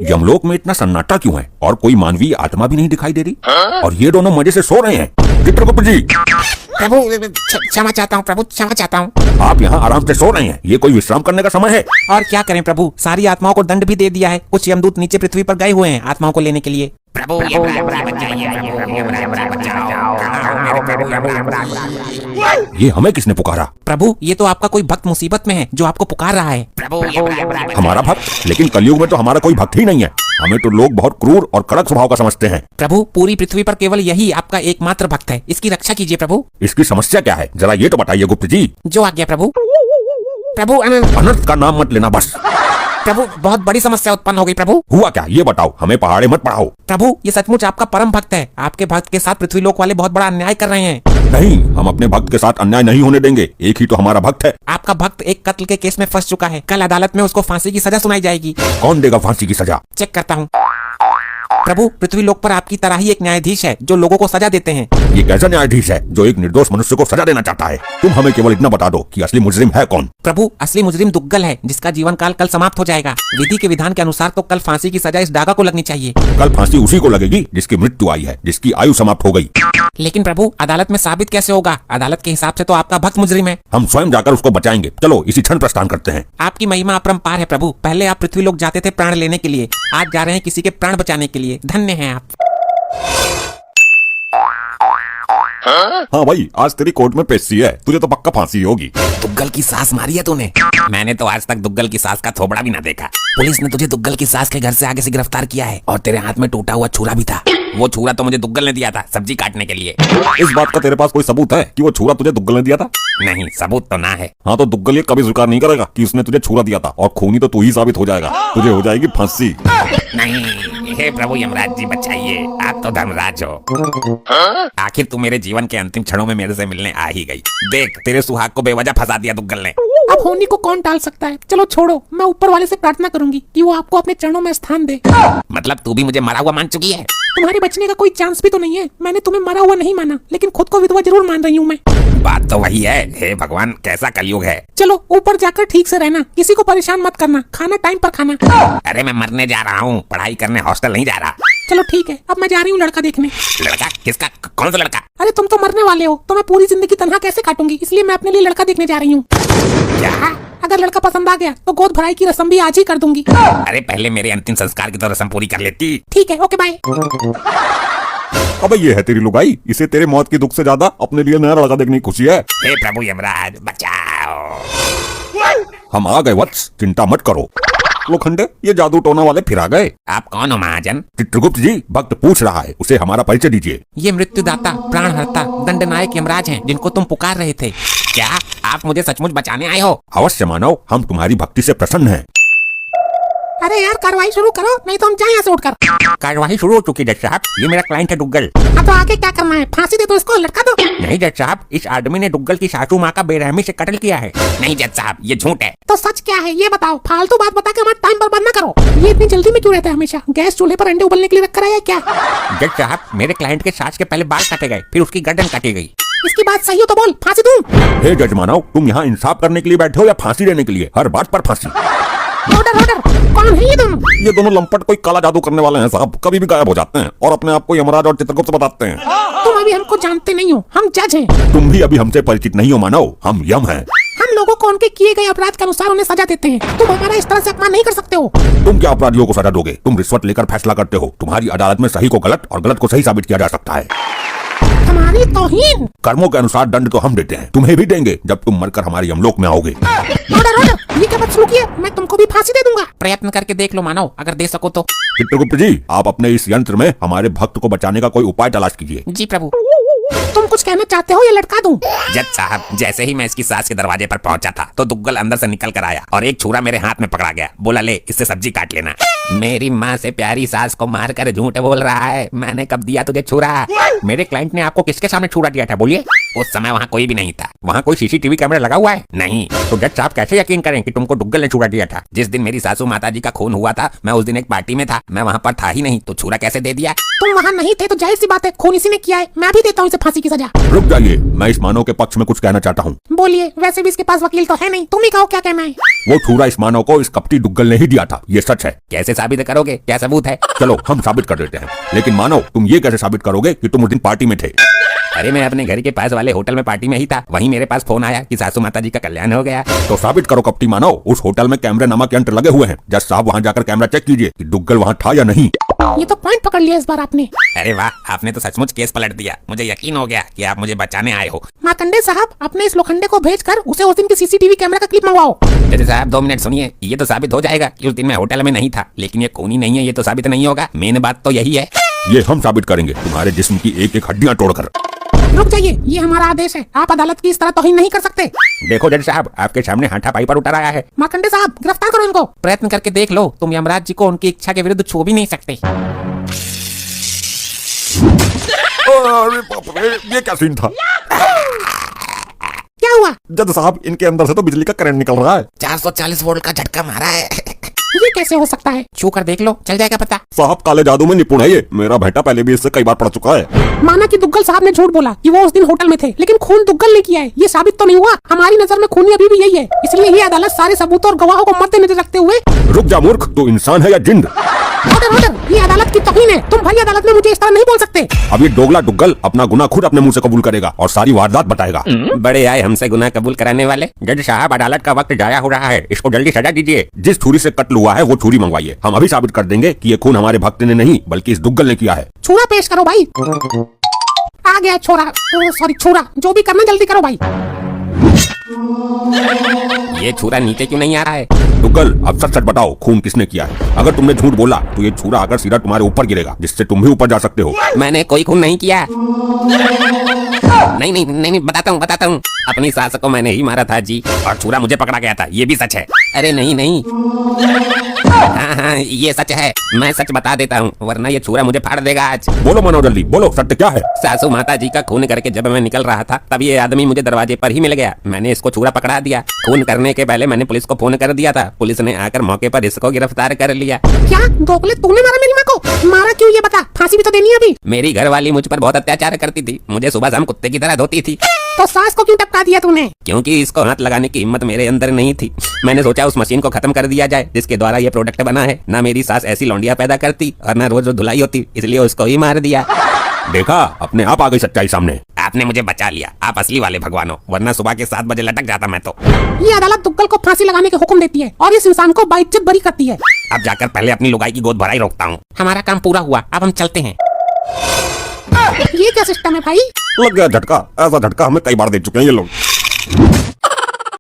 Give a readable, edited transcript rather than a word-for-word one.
यमलोक में इतना सन्नाटा क्यों है और कोई मानवीय आत्मा भी नहीं दिखाई दे रही? और ये दोनों मजे से सो रहे हैं। चित्रगुप्त जी, प्रभु क्षमा चाहता हूँ प्रभु, क्षमा चाहता हूँ। आप यहाँ आराम से सो रहे हैं, ये कोई विश्राम करने का समय है? और क्या करें प्रभु, सारी आत्माओं को दंड भी दे दिया है। कुछ यमदूत नीचे पृथ्वी पर गए हुए हैं आत्माओं को लेने के लिए। प्रभु ये हमें किसने पुकारा? प्रभु ये तो आपका कोई भक्त मुसीबत में है जो आपको पुकार रहा है। प्रभु हमारा भक्त? लेकिन कलयुग में तो हमारा कोई भक्त ही नहीं है। हमें तो लोग बहुत क्रूर और कड़क स्वभाव का समझते हैं। प्रभु पूरी पृथ्वी पर केवल यही आपका एकमात्र भक्त है, इसकी रक्षा कीजिए प्रभु। इसकी समस्या क्या है, जरा ये तो बताइए गुप्त जी। जो आज्ञा प्रभु। प्रभु अनर्थ का नाम मत लेना बस। प्रभु बहुत बड़ी समस्या उत्पन्न हो गई प्रभु। हुआ क्या, ये बताओ, हमें पहाड़े मत पढ़ाओ। प्रभु ये सचमुच आपका परम भक्त है, आपके भक्त के साथ पृथ्वी लोक वाले बहुत बड़ा अन्याय कर रहे हैं। नहीं, हम अपने भक्त के साथ अन्याय नहीं होने देंगे, एक ही तो हमारा भक्त है। आपका भक्त एक कत्ल के केस में फंस चुका है, कल अदालत में उसको फांसी की सजा सुनाई जाएगी। कौन देगा फांसी की सजा? चेक करता हूँ। प्रभु पृथ्वी लोक पर आपकी तरह ही एक न्यायाधीश है जो लोगों को सजा देते हैं। ये कैसा न्यायाधीश है जो एक निर्दोष मनुष्य को सजा देना चाहता है? तुम हमें केवल इतना बता दो कि असली मुजरिम है कौन? प्रभु असली मुजरिम दुग्गल है, जिसका जीवन काल कल समाप्त हो जाएगा। विधि के विधान के अनुसार तो कल फांसी की सजा इस डागा को लगनी चाहिए। कल फांसी उसी को लगेगी जिसकी मृत्यु आई है, जिसकी आयु समाप्त हो गई। लेकिन प्रभु अदालत में साबित कैसे होगा? अदालत के हिसाब से तो आपका भक्त मुजरिम है। हम स्वयं जाकर उसको बचाएंगे। चलो इसी क्षण प्रस्थान करते हैं। आपकी महिमा अपरंपार है प्रभु। पहले आप पृथ्वी लोक जाते थे प्राण लेने के लिए, आज जा रहे हैं किसी के प्राण बचाने के लिए। धन्य हैं आप। हाँ भाई, आज तेरी कोर्ट में पेशी है, तुझे तो पक्का फांसी होगी। दुग्गल की सास मारी है तूने? मैंने तो आज तक दुग्गल की सास का थोबड़ा भी ना देखा। पुलिस ने तुझे दुग्गल की सास के घर से आगे से गिरफ्तार किया है और तेरे हाथ में टूटा हुआ छुरा भी था। वो छुरा तो मुझे दुग्गल ने दिया था सब्जी काटने के लिए। इस बात का तेरे पास कोई सबूत है कि वो छुरा तुझे दुग्गल ने दिया था? नहीं, सबूत तो ना है। हाँ तो दुग्गल ये कभी स्वीकार नहीं करेगा कि उसने तुझे छुरा दिया था, और खूनी तो तू ही साबित हो जाएगा। तुझे हो जाएगी फांसी। नहीं, हे प्रभु यमराज जी बचाइए, आप तो धर्मराज हो। आखिर तू मेरे जीवन के अंतिम क्षणों में मेरे से मिलने आ ही गई। देख तेरे सुहाग को बेवजह फंसा दिया दुग्गल ने। अब होनी को कौन टाल सकता है? चलो छोड़ो, मैं ऊपर वाले से प्रार्थना करूंगी कि वो आपको अपने चरणों में स्थान दे। मतलब तू भी मुझे मरा हुआ मान चुकी है? तुम्हारे बचने का कोई चांस भी तो नहीं है। मैंने तुम्हें मरा हुआ नहीं माना, लेकिन खुद को विधवा जरूर मान रही हूँ मैं। बात तो वही है। हे भगवान, कैसा कलयुग है। चलो ऊपर जाकर ठीक से रहना, किसी को परेशान मत करना, खाना टाइम पर खाना। अरे मैं मरने जा रहा हूँ, पढ़ाई करने हॉस्टल नहीं जा रहा। चलो ठीक है, अब मैं जा रही हूँ लड़का देखने। लड़का? किसका? कौन सा लड़का? अरे तुम तो मरने वाले हो, तो मैं पूरी जिंदगी तन्हा कैसे काटूंगी, इसलिए मैं अपने लिए लड़का देखने जा रही हूँ। क्या? अगर लड़का पसंद आ गया तो गोद भराई की रस्म भी आज ही कर दूंगी। अरे पहले मेरे अंतिम संस्कार की तो रस्म पूरी कर लेती। ठीक है, ओके बाय। अबे ये है तेरी लुगाई, इसे तेरे मौत की दुख से ज्यादा अपने लिए नया लड़का देखने की खुशी है। हे प्रभु यमराज बचाओ। हम आ गए वत्स, चिंता मत करो। लोखंडे, ये जादू टोना वाले फिर आ गए। आप कौन हो महाजन? चित्रगुप्त जी, भक्त पूछ रहा है, उसे हमारा परिचय दीजिए। ये मृत्युदाता, प्राणहर्ता, दंडनायक यमराज हैं, जिनको तुम पुकार रहे थे। क्या आप मुझे सचमुच बचाने आए हो? अवश्य मानव, हम तुम्हारी भक्ति से प्रसन्न हैं। अरे यार कार्रवाई शुरू करो, नहीं तो हम जाए यहाँ से उठकर। कार्यवाही शुरू हो चुकी जज साहब, ये मेरा क्लाइंट है दुग्गल। हाँ तो आगे क्या करना है? फांसी दे दो इसको, लटका दो। नहीं जज साहब, इस आदमी ने दुग्गल की सासू माँ का बेरहमी से कत्ल किया है। नहीं जज साहब, ये झूठ है। तो सच क्या है ये बताओ, फालतू बात बता के हमारा टाइम बर्बाद ना करो। ये इतनी जल्दी में क्यों रहता है हमेशा? गैस चूल्हे पर अंडे उबलने के लिए रखकर आया क्या? जज साहब, मेरे क्लाइंट के सास के पहले बाल काटे गए, फिर उसकी गर्दन काटी गई। इसकी बात सही हो तो बोल, फांसी दूं? हे जज मानव, तुम यहाँ इंसाफ करने के लिए बैठे हो या फांसी देने के लिए? हर बात पर फांसी। ऑर्डर ऑर्डर, कौन है ये दोनों? ये दोनों लंपट कोई काला जादू करने वाले हैं साहब, कभी भी गायब हो जाते हैं और अपने आप को यमराज और चित्रगुप्त बताते हैं। तुम अभी हमको जानते नहीं हो, हम जज हैं। तुम भी अभी हमसे परिचित नहीं हो मानव, हम यम हैं। हम लोगों को उनके किए गए अपराध के अनुसार उन्हें सजा देते हैं। तुम हमारा इस तरह से अपमान नहीं कर सकते हो। तुम क्या अपराधियों को सजा दोगे? तुम रिश्वत लेकर फैसला करते हो। तुम्हारी अदालत में सही को गलत और गलत को सही साबित किया जा सकता है। हमारी तौहीन। कर्मों के अनुसार दंड तो हम देते हैं, तुम्हें भी देंगे जब तुम मरकर हमारे यमलोक में आओगे। ऑर्डर ऑर्डर, ये क्या बदसलूकी है? मैं तुमको भी फांसी दे दूंगा। प्रयत्न करके देख लो मानव, अगर दे सको तो। चित्रगुप्त जी, आप अपने इस यंत्र में हमारे भक्त को बचाने का कोई उपाय तलाश कीजिए। जी प्रभु। तुम कुछ कहना चाहते हो या लटका दूं? जज साहब, जैसे ही मैं इसकी सास के दरवाजे पर पहुंचा था तो दुग्गल अंदर से निकल कर आया और एक छुरा मेरे हाथ में पकड़ा गया। बोला ले, इससे सब्जी काट लेना। मेरी माँ से प्यारी सास को मारकर झूठ बोल रहा है। मैंने कब दिया तुझे छुरा? मेरे क्लाइंट ने आपको किसके सामने छुरा दिया था बोलिए? उस समय वहाँ कोई भी नहीं था। वहाँ कोई सीसीटीवी कैमरा लगा हुआ है? नहीं। तो जज साहब कैसे यकीन करें कि तुमको डुग्गल ने छुरा दिया था? जिस दिन मेरी सासू माता जी का खून हुआ था, मैं उस दिन एक पार्टी में था, मैं वहाँ पर था ही नहीं, तो छुरा कैसे दे दिया? तुम वहाँ नहीं थे तो जाहिर सी बात है खून इसी ने किया है। मैं भी देता हूँ इसे फांसी की सजा। रुक जाइए, मैं इस मानव के पक्ष में कुछ कहना चाहता हूँ। बोलिए, वैसे भी इसके पास वकील तो है नहीं, तुम ही कहो क्या कहना है। वो छुरा इस मानव को इस कपटी डुग्गल ने ही दिया था, ये सच है। कैसे साबित करोगे? क्या सबूत है? चलो हम साबित कर देते हैं, लेकिन मानव तुम ये कैसे साबित करोगे कि तुम उस दिन पार्टी में थे? अरे मैं अपने घर के पास वाले होटल में पार्टी में ही था, वहीं मेरे पास फोन आया कि सासू माता जी का कल्याण हो गया। तो साबित करो कपटी मानव, उस होटल में कैमरे नामक यंत्र लगे हुए हैं। जज साहब वहाँ जाकर कैमरा चेक कीजिए कि डुग्गल वहाँ था या नहीं। ये तो पॉइंट पकड़ लिया इस बार आपने। अरे वाह, आपने तो सचमुच केस पलट दिया। मुझे यकीन हो गया कि आप मुझे बचाने आए हो। मार्कंडे साहब, अपने इस लोखंडे को भेजकर उसे उस दिन की सीसीटीवी कैमरा का क्लिप मंगवाओ। जज साहब 2 मिनट सुनिए, ये तो साबित हो जाएगा कि उस दिन मैं होटल में नहीं था, लेकिन ये खूनी नहीं है, ये तो साबित नहीं होगा। मेन बात तो यही है। ये हम साबित करेंगे, तुम्हारे जिस्म की एक एक हड्डियां तोड़कर। रुक जाइए, ये हमारा आदेश है, आप अदालत की इस तरह तौहीन नहीं कर सकते। देखो जज साहब, आपके सामने हाथापाई पर उतर आया है। मार्कंडे साहब, गिरफ्तार करो इनको। प्रयत्न करके देख लो, तुम यमराज जी को उनकी इच्छा के विरुद्ध छू भी नहीं सकते। अरे बाप रे, ये क्या सीन था? क्या हुआ? जज साहब, इनके अंदर से तो बिजली का करंट निकल रहा है। 440 वोल्ट का झटका मारा है। ये कैसे हो सकता है? छू कर देख लो, चल जाएगा पता। साहब काले जादू में निपुण है ये, मेरा बेटा पहले भी इससे कई बार पढ़ चुका है। माना कि दुग्गल साहब ने झूठ बोला कि वो उस दिन होटल में थे, लेकिन खून दुग्गल ने किया है, ये साबित तो नहीं हुआ। हमारी नजर में खूनी अभी भी यही है, इसलिए ये अदालत सारे सबूतों और गवाहों को मद्देनजर रखते हुए। रुक जा मूर्ख, तू इंसान है या जिंद? ऑर्डर, ये अदालत की तौहीन है। तुम भाई अदालत में मुझे इस तरह नहीं बोल सकते। अब ये दोगला डुग्गल अपना गुनाह खुद अपने मुंह से कबूल करेगा और सारी वारदात बताएगा। बड़े आए हमसे गुनाह कबूल कराने वाले। जज साहब, अदालत का वक्त जाया हो रहा है, इसको जल्दी सजा दीजिए। जिस छुरी से कत्ल हुआ है वो छुरी मंगवाइए। हम अभी साबित कर देंगे कि ये खून हमारे भक्त ने नहीं बल्कि इस डुग्गल ने किया है। छुरा पेश करो भाई। आ गया छोरा, सॉरी छुरा, जो भी करना जल्दी करो भाई। ये छुरा नीचे क्यों नहीं आ रहा है? डुग्गल, अब सच सच बताओ, खून किसने किया है? अगर तुमने झूठ बोला तो ये छुरा आकर सीधा तुम्हारे ऊपर गिरेगा, जिससे तुम भी ऊपर जा सकते हो। मैंने कोई खून नहीं किया। नहीं, बताता हूँ। अपनी सास को मैंने ही मारा था जी, और छुरा मुझे पकड़ा गया था, ये भी सच है। अरे नहीं। हाँ, ये सच है। मैं सच बता देता हूँ, वरना ये छुरा मुझे फाड़ देगा आज। बोलो मनोज, जल्दी बोलो, सत्य क्या है? सासू माता जी का खून करके जब मैं निकल रहा था, तब ये आदमी मुझे दरवाजे पर ही मिल गया। मैंने इसको छुरा पकड़ा दिया। खून करने के पहले मैंने पुलिस को फोन कर दिया था। पुलिस ने आकर मौके पर इसको गिरफ्तार कर लिया। क्या दोगले, तूने मारा मेरी माँ को? मारा क्यों ये बता, फांसी भी तो देनी है अभी। मेरी घरवाली मुझ पर बहुत अत्याचार करती थी, मुझे सुबह शाम कुत्ते की तरह धोती थी। तो सास को क्यों टपका दिया तूने? क्योंकि इसको हाथ लगाने की हिम्मत मेरे अंदर नहीं थी। मैंने सोचा उस मशीन को खत्म कर दिया जाए जिसके द्वारा ये प्रोडक्ट बना है। ना मेरी सास ऐसी लौंडिया पैदा करती और ना रोज धुलाई होती, इसलिए उसको ही मार दिया। देखा, अपने आप आ गई सच्चाई सामने। आपने मुझे बचा लिया, आप असली वाले भगवान हो, वरना सुबह के 7 बजे लटक जाता मैं तो। ये अदालत दुग्गल को फांसी लगाने के हुक्म देती है और इस इंसान को बाइज्जत बरी करती है। अब जाकर पहले अपनी लुगाई की गोद भराई रोकता हूँ। हमारा काम पूरा हुआ, अब हम चलते हैं। ये क्या सिस्टम है भाई? लग गया झटका, ऐसा झटका हमें कई बार दे चुके हैं ये लोग।